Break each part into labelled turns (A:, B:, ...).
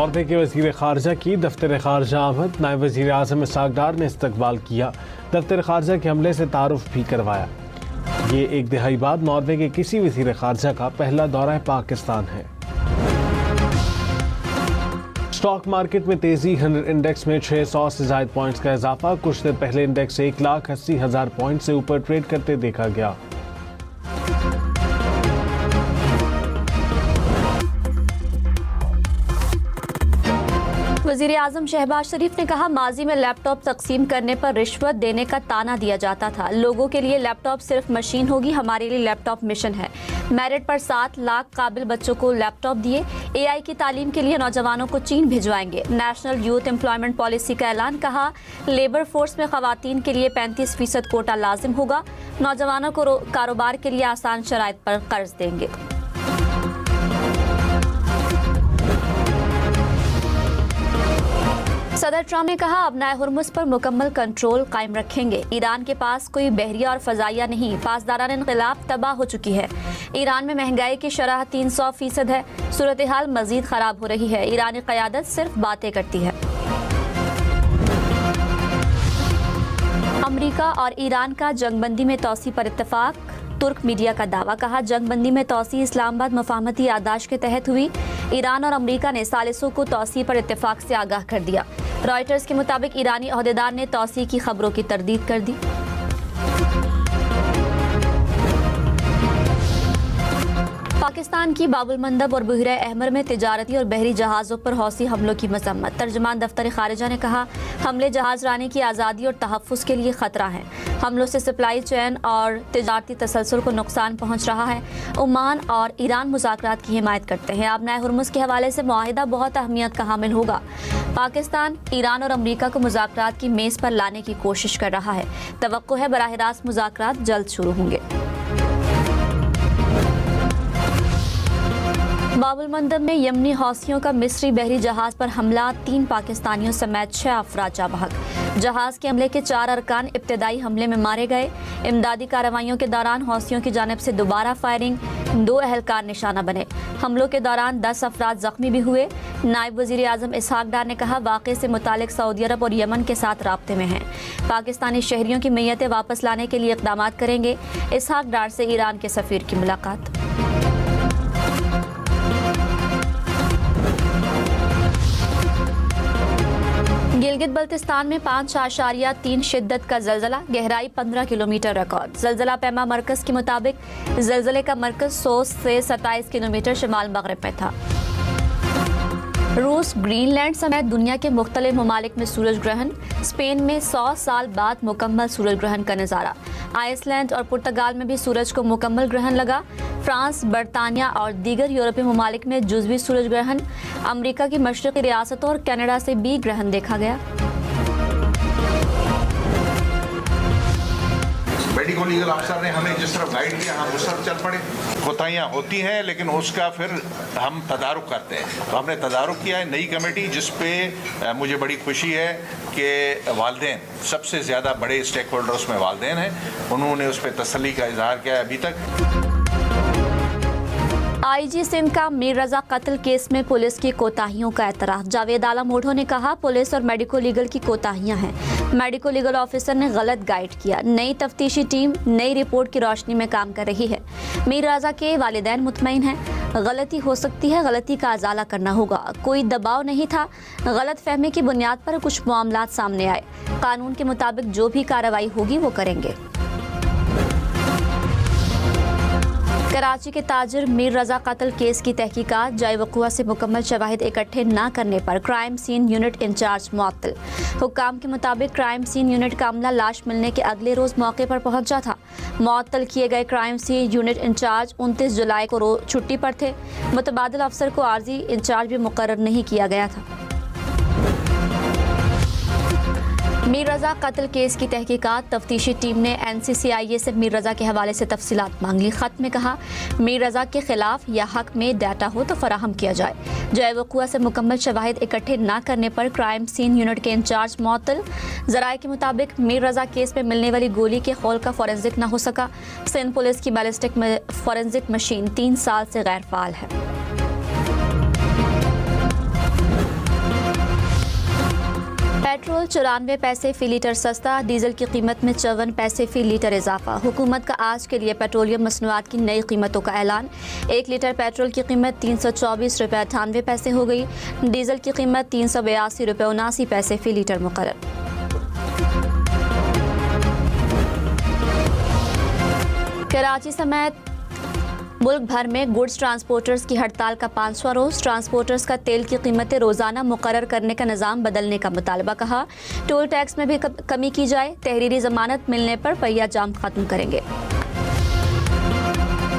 A: Norway के वज़ीर ख़ारजा की दफ्तर ख़ारजा आमद। नायब वज़ीर आज़म इसहाक़ डार ने इस्तकबाल किया। दफ्तर ख़ारजा के हमले से तारुफ भी करवाया। ये एक दिहाई बाद नॉर्वे के किसी वज़ीर ख़ारजा का पहला दौरा पाकिस्तान है। स्टॉक मार्केट में तेजी। 100 इंडेक्स में 600 से ज़ायद पॉइंट्स का इजाफा। कुछ देर पहले इंडेक्स 1,80,000 पॉइंट से ऊपर ट्रेड करते देखा गया।
B: वज़ीर आज़म शहबाज शरीफ ने कहा, माजी में लैपटॉप तकसीम करने पर रिश्वत देने का ताना दिया जाता था। लोगों के लिए लैपटॉप सिर्फ मशीन होगी, हमारे लिए लैपटॉप मिशन है। मेरिट पर 7 लाख काबिल बच्चों को लैपटॉप दिए। AI की तालीम के लिए नौजवानों को चीन भिजवाएंगे। नेशनल यूथ एम्प्लॉयमेंट पॉलिसी का ऐलान। कहा, लेबर फोर्स में खवातीन के लिए 35% कोटा लाजिम होगा। नौजवानों को कारोबार के लिए आसान शराइत पर कर्ज देंगे। सदर ट्रंप ने कहा, अब नए हुर्मुज़ पर मुकम्मल कंट्रोल कायम रखेंगे। ईरान के पास कोई बहरिया और फ़ज़ाइया नहीं। पासदारान इनक़िलाब तबाह हो चुकी है। ईरान में महंगाई की शरह 300% है। सूरत हाल मज़ीद ख़राब हो रही है। ईरानी क़यादत सिर्फ बातें करती है। अमरीका और ईरान का जंगबंदी में तोसी पर इत्तफ़ाक़। तुर्क मीडिया का दावा। कहा, जंगबंदी में तोसी इस्लामाबाद मफाहमती याददाश्त के तहत हुई। ईरान और अमरीका ने सालिसों को तोसी पर इत्तेफाक से आगाह कर दिया। रॉयटर्स के मुताबिक ईरानी ओहदेदार ने तोसी की खबरों की तरदीद कर दी। पाकिस्तान की बाबुल मंदब और बुहरा अहमर में तिजारती और बहरी जहाज़ों पर हौसी हमलों की मजम्मत। तर्जुमान दफ्तर खारिजा ने कहा, हमले जहाज़ रानी की आज़ादी और तहफ़्फ़ुज़ के लिए ख़तरा है। हमलों से सप्लाई चेन और तिजारती तसलसल को नुकसान पहुँच रहा है। ओमान और ईरान मुज़ाकरात की हिमायत करते हैं। अब नए हुर्मुज़ के हवाले से मुआहिदा बहुत अहमियत का हामिल होगा। पाकिस्तान ईरान और अमरीका को मुज़ाकरात की मेज़ पर लाने की कोशिश कर रहा है। तवक्को है बराह रास्त मुज़ाकरात जल्द शुरू होंगे। बाबुल मंदब में यमनी हौसियों का मिस्री बहरी जहाज पर हमला। 3 पाकिस्तानियों समेत 6 अफराद जा बहक। जहाज के हमले के 4 अरकान इब्तदाई हमले में मारे गए। इमदादी कार्रवाइयों के दौरान हौसियों की जानिब से दोबारा फायरिंग। 2 अहलकार निशाना बने। हमलों के दौरान 10 अफराद जख्मी भी हुए। नायब वज़ीर आज़म इसहाक़ डार ने कहा, वाक़े से मुतालिक सऊदी अरब और यमन के साथ राब्ते में हैं। पाकिस्तानी शहरियों की मैयतें वापस लाने के लिए इक़दाम करेंगे। इसहाक़ डार से ईरान के सफ़ीर की मुलाकात। गिलगित बल्तिस्तान में 5.3 शिद्दत का ज़लज़ला। गहराई 15 किलोमीटर रिकॉर्ड। ज़लज़ला पैमा मरकज़ के मुताबिक ज़लज़ले का मरकज़ 100 से 27 किलोमीटर शिमाल मगरिब में था। रूस, ग्रीनलैंड समेत दुनिया के मुख्तलिफ ममालिक में सूरज ग्रहण। स्पेन में 100 साल बाद मुकम्मल सूरज ग्रहण का नज़ारा। आइसलैंड और पुर्तगाल में भी सूरज को मुकम्मल ग्रहण लगा। फ्रांस, बरतानिया और दीगर यूरोपीय ममालिक में जुज़वी सूरज ग्रहण। अमरीका की मशरक़ी रियासतों और कनाडा से भी ग्रहण देखा गया।
C: मेडिको लीगल अफसर ने हमें जिस तरफ गाइड किया हम उस तरफ चल पड़े। कोताहियाँ होती हैं लेकिन उसका फिर हम तदारुक करते हैं। तो हमने तदारुक किया है नई कमेटी, जिस पे मुझे बड़ी खुशी है कि वालिदैन सबसे ज़्यादा बड़े स्टेक होल्डर उसमें वालिदैन हैं। उन्होंने उस पर तसल्ली का इजहार किया है। अभी तक
B: IG सिंध का मीर रजा कत्ल केस में पुलिस की कोताहियों का एतराफ़। जावेद आलम ओढ़ो ने कहा, पुलिस और मेडिको लीगल की कोताहियां हैं। मेडिको लीगल ऑफिसर ने गलत गाइड किया। नई तफ्तीशी टीम नई रिपोर्ट की रोशनी में काम कर रही है। मीर रजा के वालिदैन मुतमईन हैं। गलती हो सकती है, गलती का अजाला करना होगा। कोई दबाव नहीं था। गलत फहमी की बुनियाद पर कुछ मामलात सामने आए। कानून के मुताबिक जो भी कार्रवाई होगी वो करेंगे। कराची के ताजिर मीर रजा कत्ल केस की तहकीकात। जाए वक़ुआ से मुकम्मल शवाहिद इकट्ठे न करने पर क्राइम सीन यूनिट इंचार्ज मुअत्तल। हुक्काम के मुताबिक क्राइम सीन यूनिट का अमला लाश मिलने के अगले रोज़ मौके पर पहुंचा था। मुअत्तल किए गए क्राइम सीन यूनिट इंचार्ज 29 जुलाई को छुट्टी पर थे। मुतबादिल अफसर को आर्जी इंचार्ज भी मुकर्रर नहीं किया गया था। मीर रजा कत्ल केस की तहकीकात। तफ्तीशी टीम ने NCCIA से मीर रजा के हवाले से तफसीलात मांग ली। खत में कहा, मीर रजा के खिलाफ या हक में डाटा हो तो फराहम किया जाए। जाए वक़ुआ से मुकम्मल शवाहिद इकट्ठे न करने पर क्राइम सीन यूनिट के इंचार्ज मुअत्तल। ज़राए के मुताबिक मीर रजा केस में मिलने वाली गोली के खौल का फॉरेंसिक न हो सका। सिंध पुलिस की बैलिस्टिक फॉरेंसिक मशीन 3 साल से गैर फाल है। पेट्रोल 94 पैसे फी लीटर सस्ता, डीजल की कीमत में 54 पैसे फी लीटर इजाफा। हुकूमत का आज के लिए पेट्रोलियम मसनूआत की नई कीमतों का ऐलान। 1 लीटर पेट्रोल की कीमत 324 रुपये 98 पैसे हो गई। डीजल की कीमत 382 रुपये 79 पैसे फी लीटर मुकर्रर। कराची समेत मुल्क भर में गुड्स ट्रांसपोर्टर्स की हड़ताल का 5वां रोज। ट्रांसपोर्टर्स का तेल की कीमतें रोजाना मुकर्रर करने का निज़ाम बदलने का मुतालबा। कहा टोल टैक्स में भी कमी की जाए। तहरीरी जमानत मिलने पर पहिया जाम खत्म करेंगे।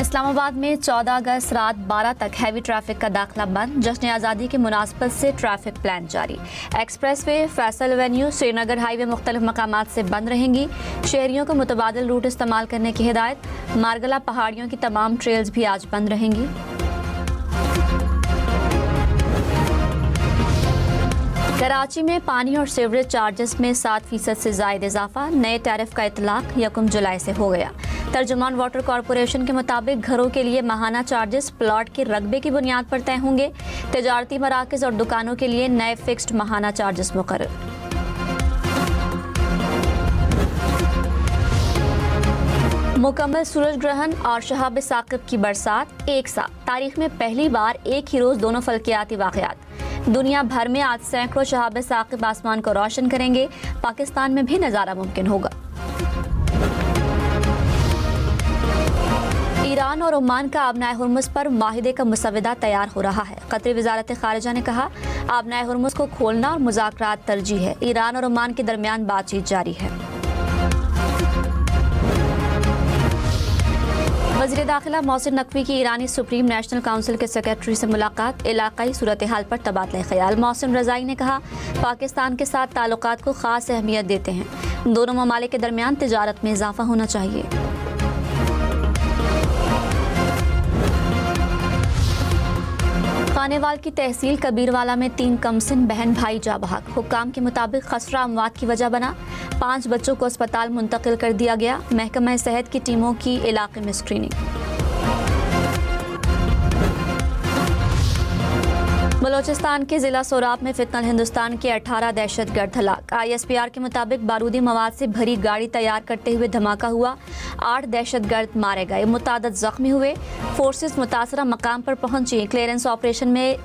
B: इस्लामाबाद में 14 अगस्त रात 12 तक हैवी ट्रैफिक का दाखिला बंद। जश्न आज़ादी की मुनासबत से ट्रैफिक प्लान जारी। Express way, Faisal Avenue, Srinagar highway मुख्तलिफ मकामात से बंद रहेंगी। शहरियों को मुतबादिल रूट इस्तेमाल करने की हिदायत। मारगला पहाड़ियों की तमाम ट्रेल्स भी आज बंद रहेंगी। कराची में पानी और सीवरेज चार्जेस में 7% से ज़ायद इजाफा। नए टैरिफ का इतलाक 1 जुलाई से हो गया। तर्जुमान वाटर कॉरपोरेशन के मुताबिक घरों के लिए माहाना चार्जेस प्लॉट के रकबे की बुनियाद पर तय होंगे। तिजारती मराकज़ और दुकानों के लिए नए फिक्स्ड माहाना चार्जेस मुकर्रर। मुकम्मल सूरज ग्रहण और शहाब साकिब की बरसात एक साथ। तारीख में पहली बार एक ही रोज दोनों फल्कियाती वाक़यात। दुनिया भर में आज सैकड़ों शहाब साकिब आसमान को रोशन करेंगे। पाकिस्तान में भी नज़ारा मुमकिन होगा। ईरान और ओमान का आबनाए हुर्मुज़ पर माहिदे का मुसवदा तैयार हो रहा है। कतरी वज़ारत ख़ारिजा ने कहा आबनाए हुर्मुज़ को खोलना और मुज़ाकरात तरजीह है। ईरान और ओमान के दरमियान बातचीत जारी है। वज़ीर दाखिला मोहसिन नकवी की ईरानी सुप्रीम नेशनल काउंसिल के सेक्रेटरी से मुलाकात। इलाकाई सूरत हाल पर तबादला ख्याल। मोहसिन रज़ाई ने कहा पाकिस्तान के साथ ताल्लुकात को ख़ास अहमियत देते हैं। दोनों ममालिक के दरमियान तिजारत में इजाफा होना चाहिए। खानेवाल की तहसील कबीरवाला में 3 कमसिन बहन भाई जा बहक। हुक्काम के मुताबिक खसरा अमवात की वजह बना। 5 बच्चों को अस्पताल मुंतकिल कर दिया गया। महकमा सेहत की टीमों की इलाके में स्क्रीनिंग। बलोचिस्तान के जिला सोराब में फितनल हिंदुस्तान के 18 दहशतगर्द हलाक। ISPR के मुताबिक बारूदी मवाद से भरी गाड़ी तैयार करते हुए धमाका हुआ। 8 दहशतगर्द मारे गए, मुतादद जख्मी हुए। फोर्सेस मुतासरा मकाम पर पहुंची। क्लियरेंस ऑपरेशन में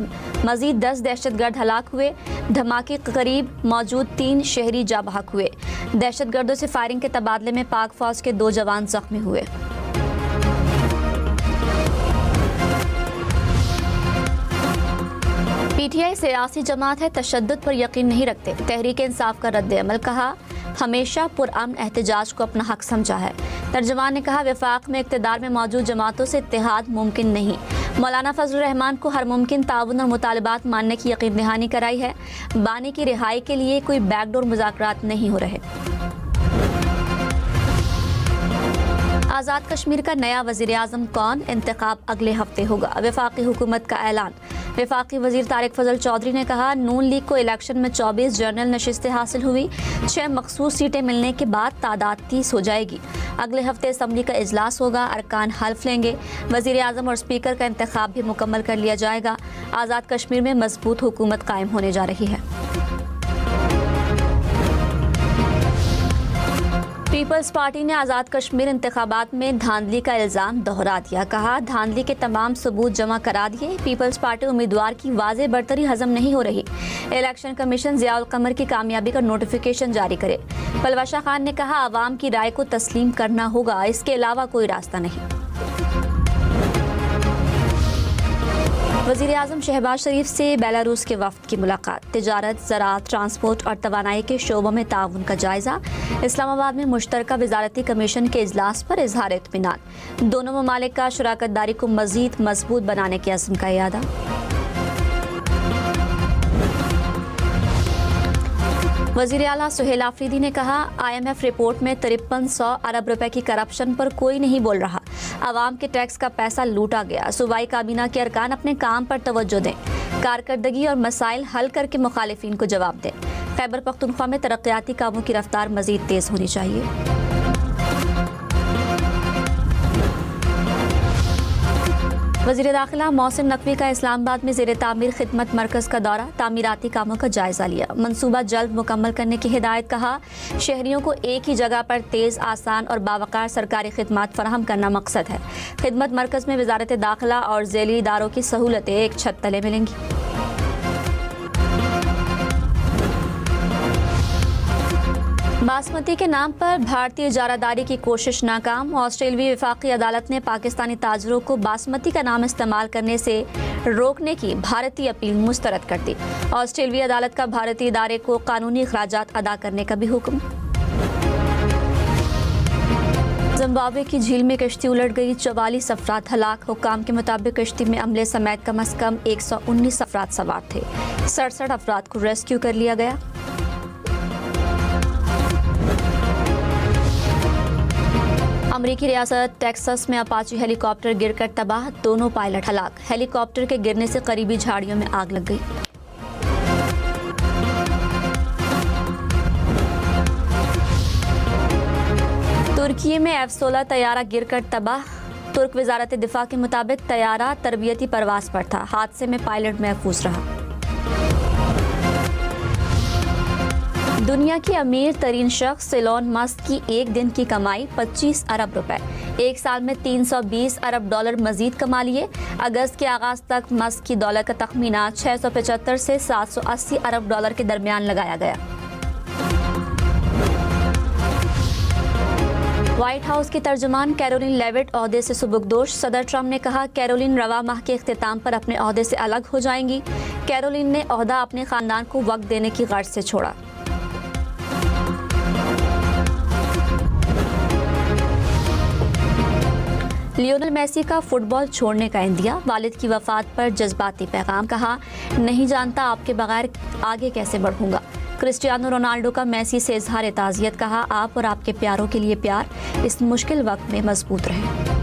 B: मजीद 10 दहशतगर्द हलाक हुए। धमाके के करीब मौजूद 3 शहरी जा बहक हुए। दहशतगर्दों से फायरिंग के तबादले में पाक फौज के 2 जवान जख्मी हुए। PTI सियासी जमात है, तशद्दुद पर यकीन नहीं रखते। तहरीक इंसाफ का रद्द अमल। कहा हमेशा पुरअमन एहतजाज को अपना हक समझा है। तर्जुमान ने कहा वफाक में इक़्तिदार में मौजूद जमातों से इत्तेहाद मुमकिन नहीं। मौलाना फजल रहमान को हर मुमकिन ताउन और मुतालबात मानने की यकीन दहानी कराई है। बानी की रिहाई के लिए कोई बैकडोर मुज़ाकरात नहीं हो रहे। आज़ाद कश्मीर का नया वज़ीर आज़म कौन? इंतखाब अगले हफ्ते होगा। वफाकी हुकूमत का ऐलान। वफाकी वज़ीर तारिक फजल चौधरी ने कहा नून लीग को इलेक्शन में 24 जनरल नशिस्तें हासिल हुई। 6 मखसूस सीटें मिलने के बाद तादाद 30 हो जाएगी। अगले हफ्ते असम्बली का इजलास होगा। अरकान हल्फ लेंगे। वज़ीर आज़म और स्पीकर का इंतखाब भी मुकम्मल कर लिया जाएगा। आज़ाद कश्मीर में मजबूत हुकूमत कायम होने जा रही है। पीपल्स पार्टी ने आज़ाद कश्मीर इंतखाबात में धांधली का इल्ज़ाम दोहरा दिया। कहा धांधली के तमाम सबूत जमा करा दिए। पीपल्स पार्टी उम्मीदवार की वाज़ेह बरतरी हजम नहीं हो रही। इलेक्शन कमीशन ज़ियाउल कमर की कामयाबी का नोटिफिकेशन जारी करे। पलवाशा खान ने कहा आवाम की राय को तस्लीम करना होगा, इसके अलावा कोई रास्ता नहीं। वज़ीर आज़म शहबाज शरीफ से बेलारूस के वफ़द की मुलाकात। तिजारत, ज़राअत, ट्रांसपोर्ट और तवानाई के शोबों में ताउन का जायज़ा। इस्लामाबाद में मुश्तरका वज़ारती कमीशन के इजलास पर इजहार इत्मीनान। दोनों ममालिक का शराकत दारी को मज़ीद मजबूत बनाने के अज़्म का इरादा। वज़ीर आला सुहेल आफरीदी ने कहा IMF रिपोर्ट में 5300 अरब रुपए की करप्शन पर कोई नहीं बोल रहा। आवाम के टैक्स का पैसा लूटा गया। सूबाई काबीना के अरकान अपने काम पर तवज्जो दें। कारकर्दगी और मसाइल हल करके मुखालिफिन को जवाब दें। खैबर पख्तूनख्वा में तरक्याती कामों की रफ्तार मजीद तेज़ होनी चाहिए। वज़ीर दाखिला मोहसिन नकवी का इस्लामाबाद में ज़ेर तामीर खिदमत मरकज़ का दौरा, तामीराती कामों का जायज़ा लिया, मंसूबा जल्द मुकम्मल करने की हिदायत। कहा शहरियों को एक ही जगह पर तेज़, आसान और बावकार सरकारी खिदमत फराहम करना मकसद है। खिदमत मरकज़ में वज़ारत दाखिला और ज़ैली इदारों की सहूलतें एक छत तले मिलेंगी। बासमती के नाम पर भारतीय इजारादारी की कोशिश नाकाम। ऑस्ट्रेलियाई वफाकी अदालत ने पाकिस्तानी ताजरों को बासमती का नाम इस्तेमाल करने से रोकने की भारतीय अपील मुस्तरद कर दी। ऑस्ट्रेलियाई अदालत का भारतीय इदारे को कानूनी अखराजात अदा करने का भी हुक्म। जिम्बाब्वे की झील में कश्ती उलट गई, 44 अफराद हलाक। हुक्काम के मुताबिक कश्ती में अमले समेत कम अज़ कम 119 अफराद सवार थे। 67 अफराद को रेस्क्यू कर लिया गया। अमरीकी रियासत टेक्सास में अपाची हेलीकॉप्टर गिरकर तबाह, दोनों पायलट हलाक। हेलीकॉप्टर के गिरने से करीबी झाड़ियों में आग लग गई। तुर्की में F-16 तैयारा गिरकर तबाह। तुर्क वजारत दिफा के मुताबिक तैयारा तरबियती परवाज पर था, हादसे में पायलट महफूज रहा। दुनिया की अमीर तरीन शख्स एलोन मस्क की एक दिन की कमाई 25 अरब रुपए, एक साल में 320 अरब डॉलर मजीद कमा लिए। अगस्त के आगाज तक मस्क की दौलत का तखमीना 675 से 780 अरब डॉलर के दरमियान लगाया गया। व्हाइट हाउस की तर्जुमान कैरोलिन लेविट ओहदे से सुबुकदोश। सदर ट्रंप ने कहा कैरोलिन रवा माह के इख्तिताम पर अपने ओहदे से अलग हो जाएंगी। कैरोलिन ने ओहदा अपने खानदान को वक्त देने की गर्ज से छोड़ा। लियोनेल मेसी का फुटबॉल छोड़ने का इंदिया, वालिद की वफात पर जज्बाती पैगाम। कहा नहीं जानता आपके बगैर आगे कैसे बढ़ूंगा। क्रिस्टियानो रोनाल्डो का मेसी से इजहार ताज़ियत। कहा आप और आपके प्यारों के लिए प्यार, इस मुश्किल वक्त में मजबूत रहें।